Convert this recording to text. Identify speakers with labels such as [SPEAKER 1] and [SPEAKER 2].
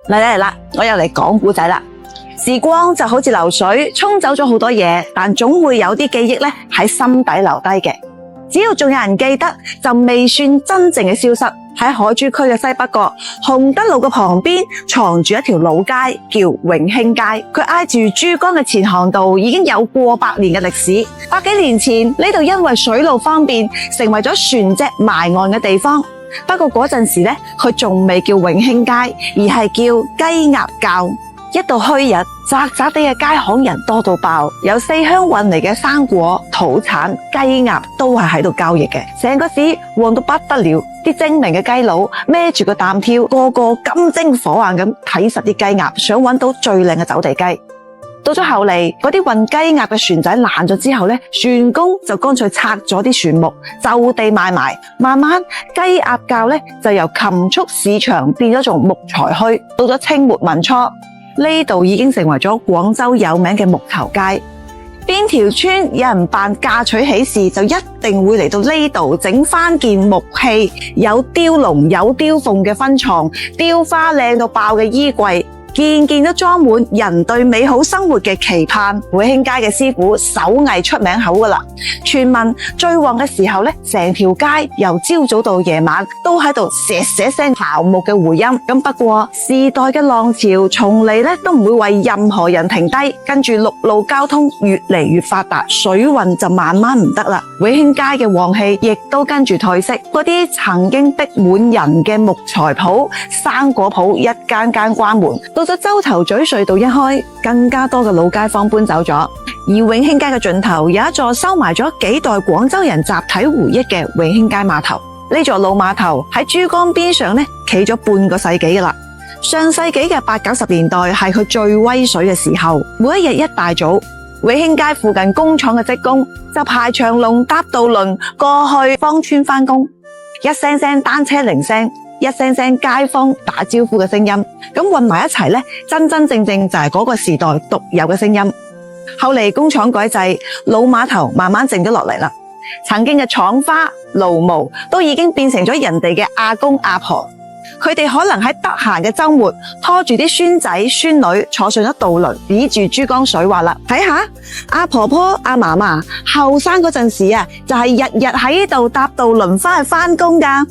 [SPEAKER 1] 嚟，我又嚟講故仔啦。時光就好似流水，沖走咗好多嘢，但總會有啲記憶咧喺心底留低嘅。只要仲有人記得，就未算真正嘅消失。喺海珠區嘅西北角洪德路嘅旁邊藏住一條老街，叫永興街。佢挨住珠江嘅前航道，已經有過百年嘅歷史。百幾年前呢度因為水路方便，成為咗船隻埋岸嘅地方。不過嗰陣時咧，佢仲未叫永興街，而係叫雞鴨滘。一到墟日，窄窄地嘅街巷人多到爆，由四鄉運嚟嘅生果、土產、雞鴨都係喺度交易嘅。成個市旺到不得了，啲精明嘅雞佬孭住個擔挑，個個金睛火眼咁睇實啲雞鴨，想揾到最靚嘅走地雞。到咗後嚟，嗰啲運雞鴨嘅船仔爛咗之後咧，船工就乾脆拆咗啲船木，就地賣埋。慢慢雞鴨滘咧就由禽畜市場變咗做木材墟。到咗清末民初，呢度已經成為咗廣州有名嘅木頭街。邊條村有人辦嫁娶喜事，就一定會嚟到呢度整翻件木器，有雕龍有雕鳳嘅分床，雕花靚到爆嘅衣櫃，件件都裝滿人對美好生活嘅期盼。永興街嘅師傅手藝出名口㗎喇，傳聞最旺嘅時候咧，成條街由朝早到夜晚都喺度唰聲刨木嘅回音。咁不過時代嘅浪潮從嚟咧都唔會為任何人停低，跟住陸路交通越嚟越發達，水運就慢慢唔得啦。永興街嘅旺氣亦都跟住退色，嗰啲曾經逼滿人嘅木材鋪、生果鋪一間間關門。到咗洲頭咀隧道一開，更加多嘅老街坊搬走咗。而永興街嘅盡頭有一座收埋咗幾代廣州人集體回憶嘅永興街碼頭。呢座老碼頭喺珠江邊上咧，企咗半個世紀㗎喇。上世紀嘅80、90年代係佢最威水嘅時候，每一日一大早，永興街附近工廠嘅職工就排長龍搭渡輪過去芳村返工，一聲聲單車鈴聲，一聲聲街坊打招呼嘅聲音，咁混埋一齊咧，真真正正就係嗰個時代獨有嘅聲音。後嚟工廠改制，老碼頭慢慢靜咗落嚟啦。曾經嘅廠花、勞模都已經變成咗人哋嘅阿公阿婆。佢哋可能喺得閒嘅周末，拖住啲孫仔孫女坐上咗渡輪，指住珠江水話啦：睇下阿婆婆、阿嫲嫲後生嗰陣時啊，就係日日喺度搭渡輪返去返工㗎。